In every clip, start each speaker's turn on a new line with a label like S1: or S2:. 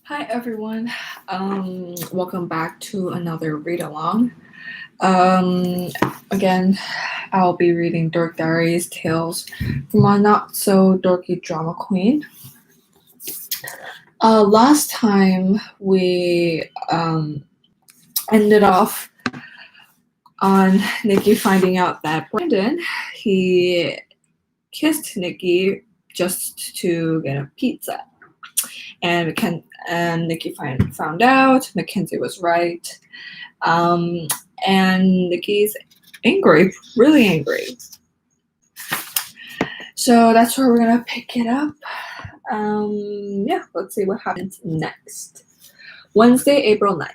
S1: Hi everyone. Welcome back to another read along. Again, I'll be reading Dork Diaries tales from a NOT-SO-Dorky Drama Queen. Last time we ended off on Nikki finding out that Brandon he kissed Nikki just to get a pizza. And Nikki found out. Mackenzie was right. And Nikki's angry, really angry. So that's where we're gonna pick it up. Let's see what happens next. Wednesday, April 9th.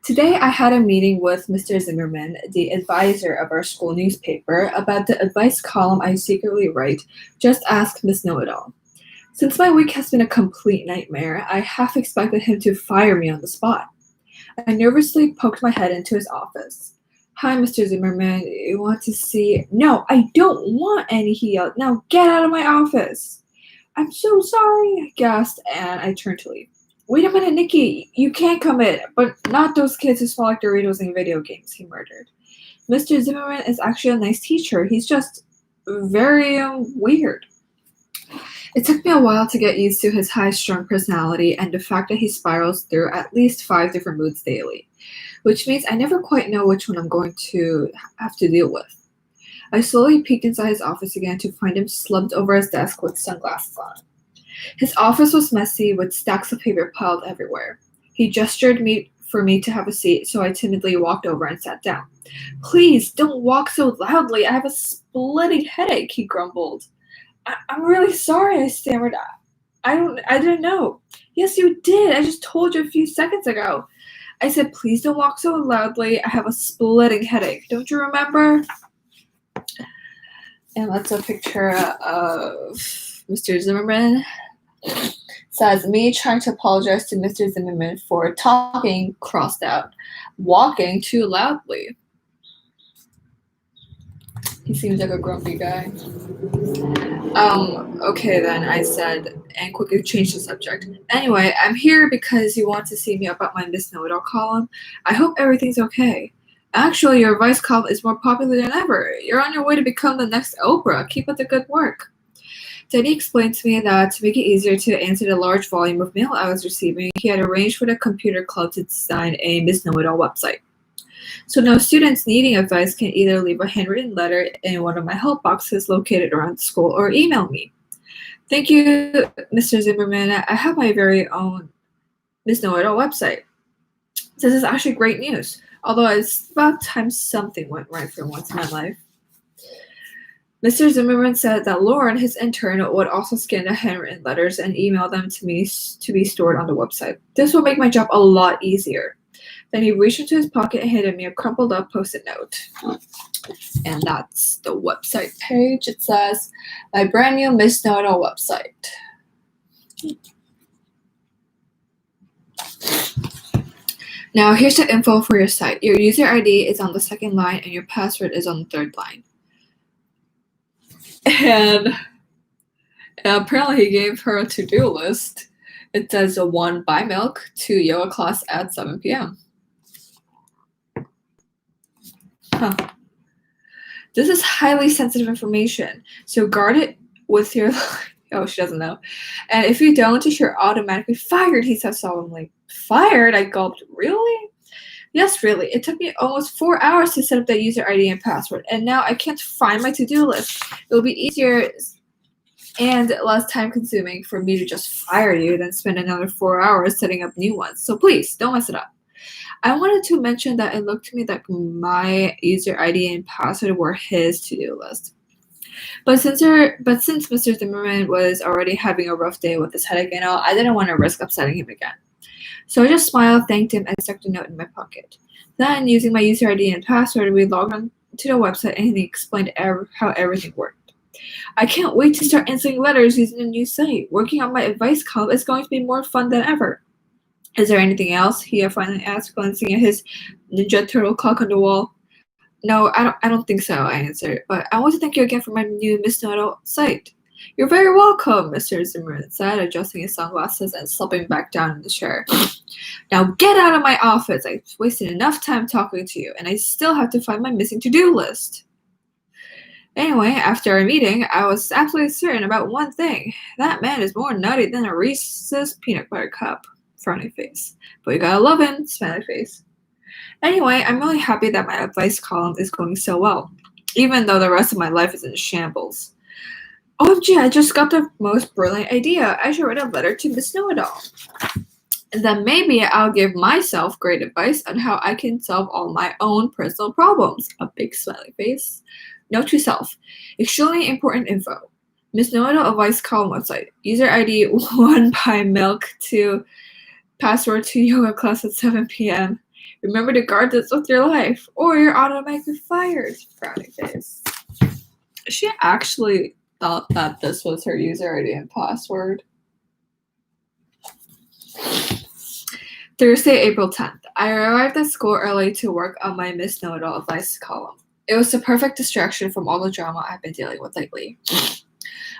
S1: Today I had a meeting with Mr. Zimmerman, the advisor of our school newspaper, about the advice column I secretly write, Just Ask Miss Know-It-All. Since my week has been a complete nightmare, I half expected him to fire me on the spot. I nervously poked my head into his office. Hi, Mr. Zimmerman. You want to see? No, I don't want any, he yelled. Now get out of my office. I'm so sorry, I gasped, and I turned to leave. Wait a minute, Nikki. You can't come in, but not those kids who smell like Doritos in video games, he murmured. Mr. Zimmerman is actually a nice teacher. He's just very weird. It took me a while to get used to his high-strung personality and the fact that he spirals through at least 5 different moods daily, which means I never quite know which one I'm going to have to deal with. I slowly peeked inside his office again to find him slumped over his desk with sunglasses on. His office was messy with stacks of paper piled everywhere. He gestured for me to have a seat, so I timidly walked over and sat down. Please, don't walk so loudly. I have a splitting headache, he grumbled. I'm really sorry, I stammered. I didn't know. Yes, you did. I just told you a few seconds ago. I said, please don't walk so loudly. I have a splitting headache. Don't you remember? And that's a picture of Mr. Zimmerman. It says, me trying to apologize to Mr. Zimmerman for talking, crossed out, walking too loudly. He seems like a grumpy guy. Okay then, I said, and quickly changed the subject. Anyway, I'm here because you want to see me about my Miss Know-It-All column. I hope everything's okay. Actually, your advice column is more popular than ever. You're on your way to become the next Oprah. Keep up the good work. Then he explained to me that to make it easier to answer the large volume of mail I was receiving, he had arranged for the computer club to design a Miss Know-It-All website. So now students needing advice can either leave a handwritten letter in one of my help boxes located around the school or email me. Thank you, Mr. Zimmerman. I have my very own Miss Know-It-All website. This is actually great news, although it's about time something went right for once in my life. Mr. Zimmerman said that Lauren, his intern, would also scan the handwritten letters and email them to me to be stored on the website. This will make my job a lot easier. Then he reached into his pocket and handed me a crumpled up post-it note. And that's the website page. It says, my brand new Miss Know-It-All website. Now here's the info for your site. Your user ID is on the second line and your password is on the third line. And apparently he gave her a to-do list. It says 1, buy milk, 2, yoga class at 7 p.m. Huh. This is highly sensitive information, so guard it with your... Oh, she doesn't know. And if you don't, you're automatically fired, he said solemnly. Fired? I gulped. Really? Yes, really. It took me almost 4 hours to set up that user ID and password, and now I can't find my to-do list. It will be easier and less time-consuming for me to just fire you than spend another 4 hours setting up new ones. So please, don't mess it up. I wanted to mention that it looked to me like my user ID and password were his to-do list. But since Mr. Zimmerman was already having a rough day with his headache and all, I didn't want to risk upsetting him again. So I just smiled, thanked him, and stuck the note in my pocket. Then, using my user ID and password, we logged on to the website and he explained how everything worked. I can't wait to start answering letters using the new site. Working on my advice column is going to be more fun than ever. Is there anything else? He finally asked, glancing at his Ninja Turtle clock on the wall. No, I don't think so, I answered. But I want to thank you again for my new Miss Know-It-All site. You're very welcome, Mr. Zimmerman said, adjusting his sunglasses and slumping back down in the chair. Now get out of my office. I've wasted enough time talking to you, and I still have to find my missing to-do list. Anyway, after our meeting, I was absolutely certain about one thing. That man is more nutty than a Reese's peanut butter cup. Frowny face. But you gotta love him. Smiley face. Anyway, I'm really happy that my advice column is going so well, even though the rest of my life is in shambles. OMG, I just got the most brilliant idea. I should write a letter to Miss Know-It-all. Then maybe I'll give myself great advice on how I can solve all my own personal problems. A big smiley face. Note to self. Extremely important info. Miss Know-It-all advice column website. User ID 1 by milk 2. Password to yoga class at 7 p.m. Remember to guard this with your life, or you're automatically fired. Frowny face. She actually thought that this was her user ID and password. Thursday, April 10th. I arrived at school early to work on my Miss Know-It-all advice column. It was the perfect distraction from all the drama I've been dealing with lately.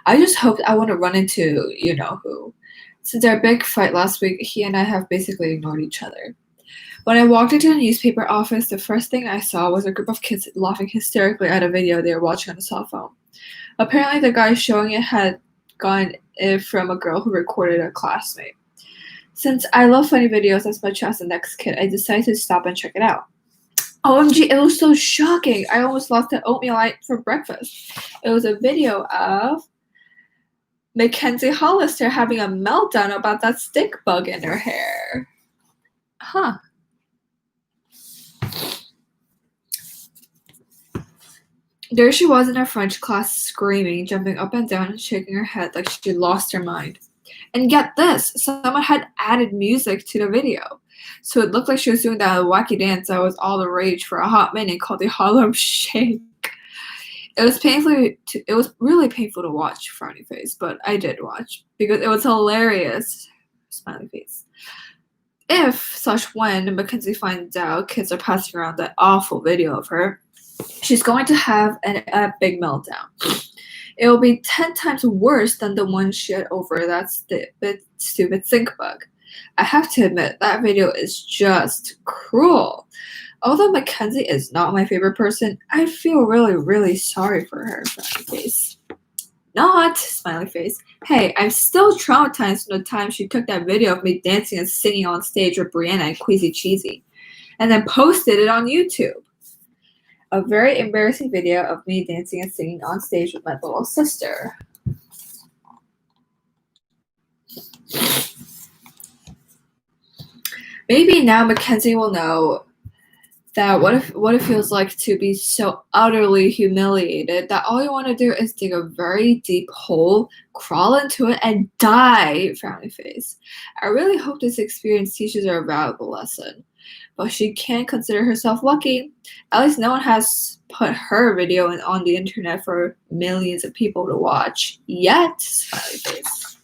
S1: I just hoped I wouldn't run into you-know-who. Since our big fight last week, he and I have basically ignored each other. When I walked into the newspaper office, the first thing I saw was a group of kids laughing hysterically at a video they were watching on a cell phone. Apparently, the guy showing it had gotten it from a girl who recorded a classmate. Since I love funny videos as much as the next kid, I decided to stop and check it out. OMG, it was so shocking. I almost lost the oatmeal I ate for breakfast. It was a video of Mackenzie Hollister having a meltdown about that stink bug in her hair. Huh. There she was in her French class screaming, jumping up and down and shaking her head like she lost her mind. And get this, someone had added music to the video. So it looked like she was doing that wacky dance that was all the rage for a hot minute called the Harlem Shake. It was really painful to watch, frowny face, but I did watch because it was hilarious. Smiley face. When Mackenzie finds out kids are passing around that awful video of her, she's going to have a big meltdown. It will be 10 times worse than the one she had over that stupid sink bug. I have to admit, that video is just cruel. Although Mackenzie is not my favorite person, I feel really, really sorry for her, frowny face. Not, smiley face. Hey, I'm still traumatized from the time she took that video of me dancing and singing on stage with Brianna and Queasy Cheesy, and then posted it on YouTube. A very embarrassing video of me dancing and singing on stage with my little sister. Maybe now Mackenzie will know that what it feels like to be so utterly humiliated that all you want to do is dig a very deep hole, crawl into it, and die, frowny face. I really hope this experience teaches her a valuable lesson. But she can't consider herself lucky. At least no one has put her video on the internet for millions of people to watch yet, smiley face.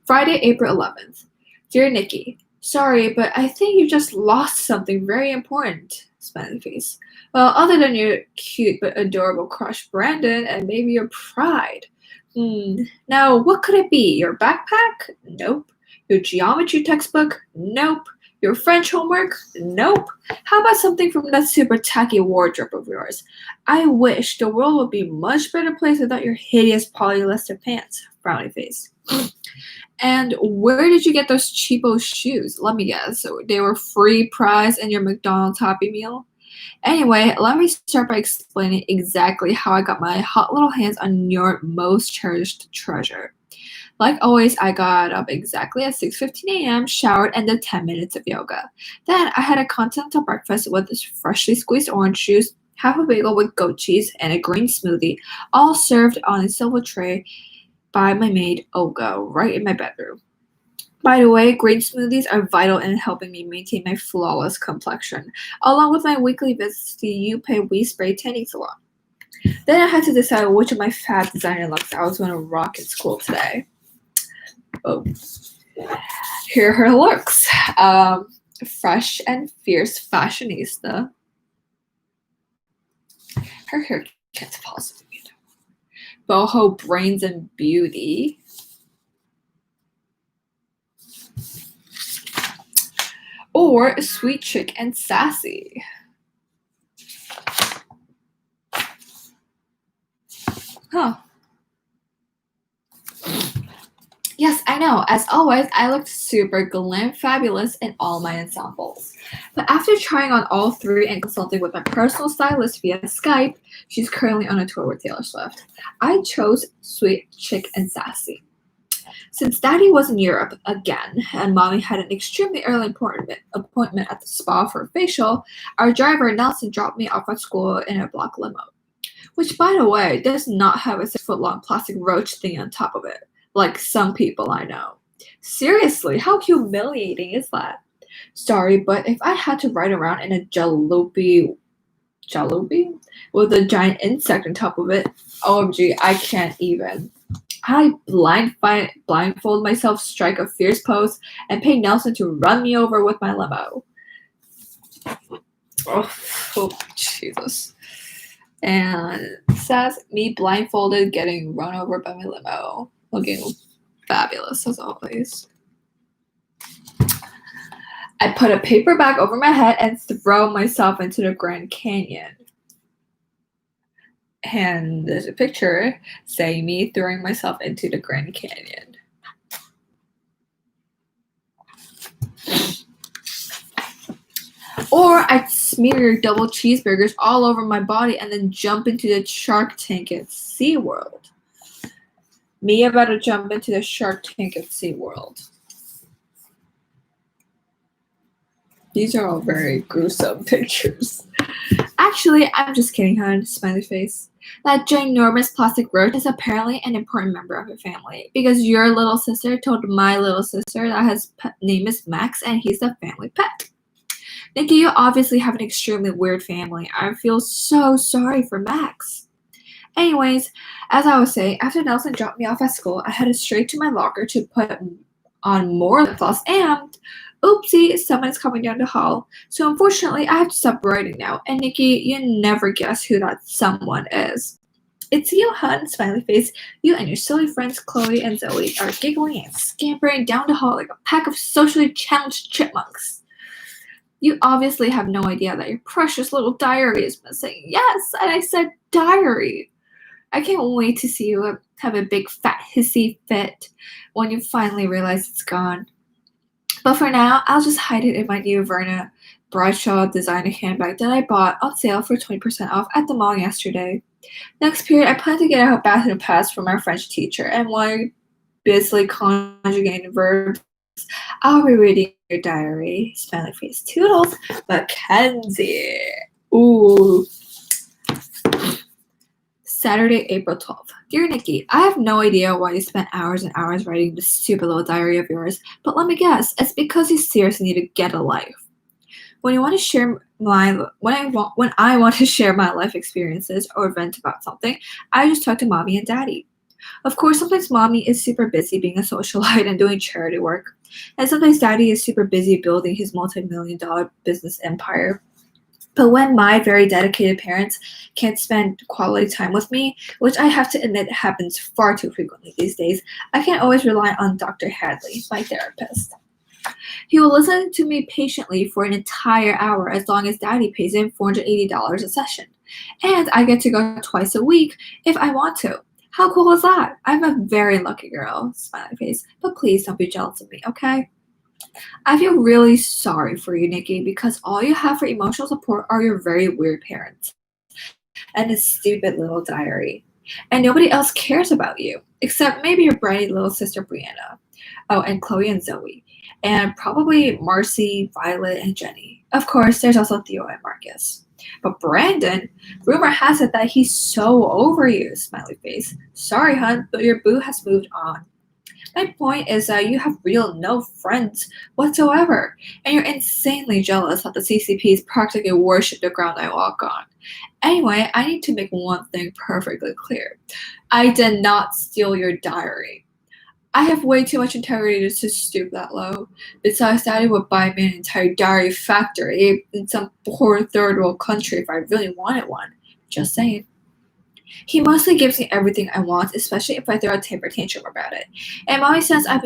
S1: Friday, April 11th. Dear Nikki, sorry, but I think you just lost something very important, smiley face. Well, other than your cute but adorable crush Brandon and maybe your pride. Now, what could it be? Your backpack? Nope. Your geometry textbook? Nope. Your French homework? Nope. How about something from that super tacky wardrobe of yours? I wish the world would be a much better place without your hideous polyester pants, frowny face. And where did you get those cheapo shoes? Let me guess. They were free prize in your McDonald's Happy Meal? Anyway, let me start by explaining exactly how I got my hot little hands on your most cherished treasure. Like always, I got up exactly at 6:15 a.m., showered, and did 10 minutes of yoga. Then I had a continental breakfast with freshly squeezed orange juice, half a bagel with goat cheese, and a green smoothie, all served on a silver tray by my maid, Olga, right in my bedroom. By the way, green smoothies are vital in helping me maintain my flawless complexion, along with my weekly visits to the You Pay We Spray tanning salon. Then I had to decide which of my fab designer looks I was going to rock in school today. Oh, here are her looks. Fresh and fierce fashionista. Her hair can't possibly be done. boho brains and beauty. Or sweet chick and sassy. Huh. Yes, I know. As always, I looked super glam fabulous in all my ensembles. But after trying on all three and consulting with my personal stylist via Skype, she's currently on a tour with Taylor Swift, I chose sweet chick and sassy. Since Daddy was in Europe again, and Mommy had an extremely early appointment at the spa for a facial, our driver Nelson dropped me off at school in a black limo. Which, by the way, does not have a 6-foot-long plastic roach thing on top of it, like some people I know. Seriously, how humiliating is that? Sorry, but if I had to ride around in a jalopy with a giant insect on top of it, OMG, I can't even. I blindfold myself, strike a fierce pose, and pay Nelson to run me over with my limo. Oh, Jesus. And it says me blindfolded getting run over by my limo. Looking fabulous as always. I put a paper bag over my head and throw myself into the Grand Canyon. And there's a picture saying me throwing myself into the Grand Canyon. Or I'd smear double cheeseburgers all over my body and then jump into the Shark Tank at SeaWorld. Me about to jump into the Shark Tank at SeaWorld. These are all very gruesome pictures. Actually, I'm just kidding, hon. Smiley face. That ginormous plastic roach is apparently an important member of your family because your little sister told my little sister that his name is Max and he's the family pet. Nikki, you obviously have an extremely weird family. I feel so sorry for Max. Anyways, as I was saying, after Nelson dropped me off at school, I headed straight to my locker to put on more lip gloss and oopsie, someone's coming down the hall. So unfortunately, I have to stop writing now. And Nikki, you never guess who that someone is. It's you, hun, smiley face. You and your silly friends Chloe and Zoe are giggling and scampering down the hall like a pack of socially challenged chipmunks. You obviously have no idea that your precious little diary is missing. Yes, and I said diary. I can't wait to see you have a big fat hissy fit when you finally realize it's gone. But for now, I'll just hide it in my new Verna Bradshaw designer handbag that I bought on sale for 20% off at the mall yesterday. Next period, I plan to get a bathroom pass from our French teacher, and while you're busily conjugating verbs, I'll be reading your diary. Smiley face. Toodles. Mackenzie. Ooh. Saturday, April 12th. Dear Nikki, I have no idea why you spent hours and hours writing this stupid little diary of yours, but let me guess, it's because you seriously need to get a life. When I want to share my life experiences or vent about something, I just talk to mommy and daddy. Of course, sometimes mommy is super busy being a socialite and doing charity work, and sometimes daddy is super busy building his multi-million-dollar business empire. But when my very dedicated parents can't spend quality time with me, which I have to admit happens far too frequently these days, I can always rely on Dr. Hadley, my therapist. He will listen to me patiently for an entire hour as long as daddy pays him $480 a session. And I get to go twice a week if I want to. How cool is that? I'm a very lucky girl, smiley face, but please don't be jealous of me, okay? I feel really sorry for you, Nikki, because all you have for emotional support are your very weird parents and this stupid little diary. And nobody else cares about you, except maybe your bratty little sister Brianna. Oh, and Chloe and Zoe. And probably Marcy, Violet, and Jenny. Of course, there's also Theo and Marcus. But Brandon, rumor has it that he's so over you, smiley face. Sorry, hun, but your boo has moved on. My point is that you have no friends whatsoever, and you're insanely jealous that the CCPs practically worship the ground I walk on. Anyway, I need to make one thing perfectly clear. I did not steal your diary. I have way too much integrity to stoop that low. Besides, daddy would buy me an entire diary factory in some poor third world country if I really wanted one. Just saying. He mostly gives me everything I want, especially if I throw a temper tantrum about it. And Mommy says I'm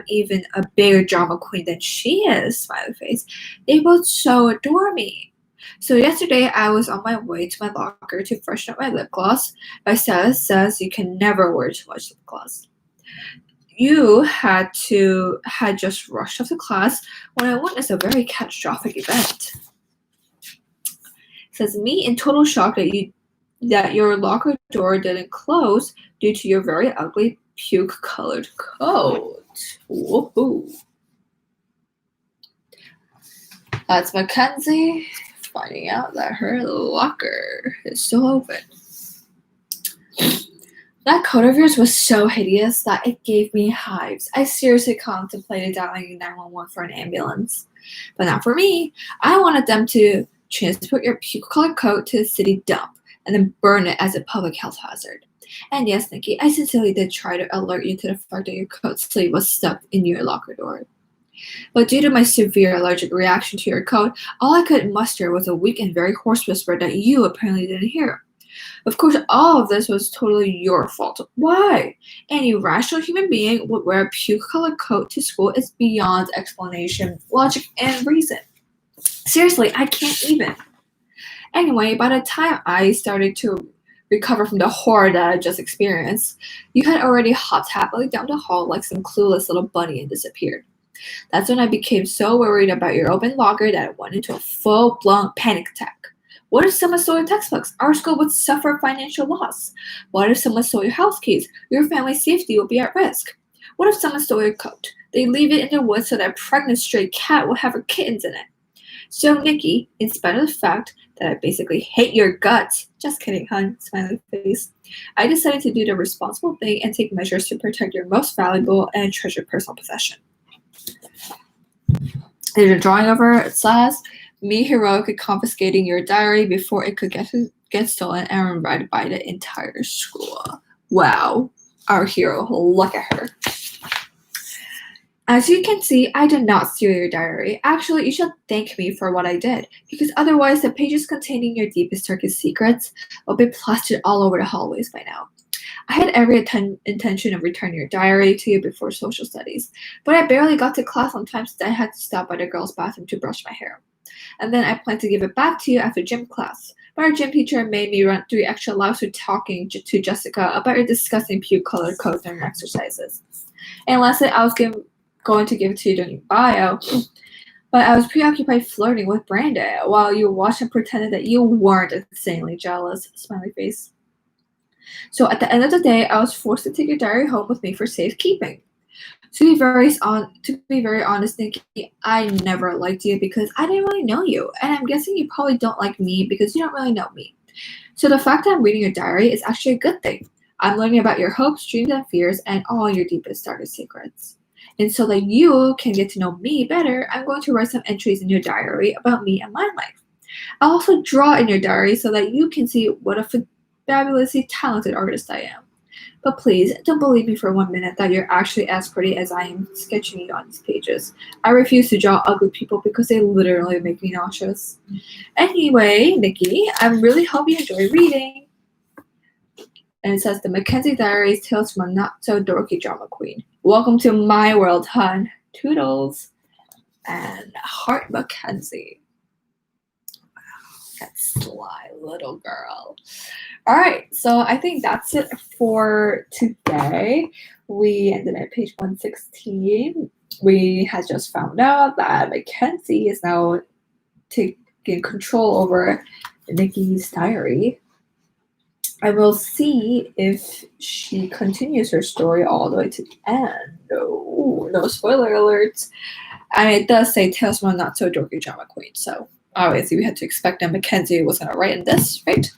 S1: even a bigger drama queen than she is, smiley face. They both so adore me. So yesterday I was on my way to my locker to freshen up my lip gloss. My stylist says you can never wear too much lip gloss. You had just rushed off to class when I witnessed a very catastrophic event. Says me in total shock that your locker door didn't close due to your very ugly puke-colored coat. Woohoo! That's Mackenzie finding out that her locker is still open. That coat of yours was so hideous that it gave me hives. I seriously contemplated dialing 911 for an ambulance. But not for me. I wanted them to transport your puke-colored coat to the city dump and then burn it as a public health hazard. And yes, Nikki, I sincerely did try to alert you to the fact that your coat sleeve was stuck in your locker door. But due to my severe allergic reaction to your coat, all I could muster was a weak and very hoarse whisper that you apparently didn't hear. Of course, all of this was totally your fault. Why? Any rational human being would wear a puke-colored coat to school is beyond explanation, logic, and reason. Seriously, I can't even. Anyway, by the time I started to recover from the horror that I just experienced, you had already hopped happily down the hall like some clueless little bunny and disappeared. That's when I became so worried about your open locker that I went into a full-blown panic attack. What if someone stole your textbooks? Our school would suffer financial loss. What if someone stole your house keys? Your family's safety would be at risk. What if someone stole your coat? They'd leave it in the woods so that a pregnant stray cat would have her kittens in it. So, Nikki, in spite of the fact that I basically hate your guts, just kidding, hun, smiley face, I decided to do the responsible thing and take measures to protect your most valuable and treasured personal possession. There's a drawing over it says, me heroically confiscating your diary before it could get stolen and read by the entire school. Wow, our hero, look at her. As you can see, I did not steal your diary. Actually, you should thank me for what I did, because otherwise the pages containing your deepest, darkest secrets will be plastered all over the hallways by now. I had every intention of returning your diary to you before social studies, but I barely got to class on time since I had to stop by the girls' bathroom to brush my hair. And then I planned to give it back to you after gym class, but our gym teacher made me run 3 extra laps with talking to Jessica about your disgusting puke-colored coat during exercises. And lastly, I was going to give it to you during bio, but I was preoccupied flirting with Brandon while you watched and pretended that you weren't insanely jealous, smiley face. So at the end of the day, I was forced to take your diary home with me for safekeeping. To be very honest, Nikki, I never liked you because I didn't really know you, and I'm guessing you probably don't like me because you don't really know me. So the fact that I'm reading your diary is actually a good thing. I'm learning about your hopes, dreams, and fears, and all your deepest, darkest secrets. And so that you can get to know me better, I'm going to write some entries in your diary about me and my life. I'll also draw in your diary so that you can see what a fabulously talented artist I am. But please, don't believe me for 1 minute that you're actually as pretty as I am sketching you on these pages. I refuse to draw ugly people because they literally make me nauseous. Anyway, Nikki, I really hope you enjoy reading. And it says, the Mackenzie Diaries, Tales from a Not-So-Dorky Drama Queen. Welcome to my world, hun. Toodles. And Heart Mackenzie. That sly little girl. All right, so I think that's it for today. We ended at page 116. We had just found out that Mackenzie is now taking control over Nikki's diary. I will see if she continues her story all the way to the end. No spoiler alerts. And it does say Tales from a Not-So-Dorky Drama Queen, so obviously we had to expect that Mackenzie was going to write in this, right?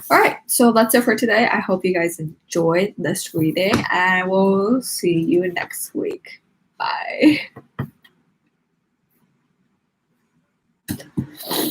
S1: All right, so that's it for today. I hope you guys enjoyed this reading, and we'll see you next week. Bye.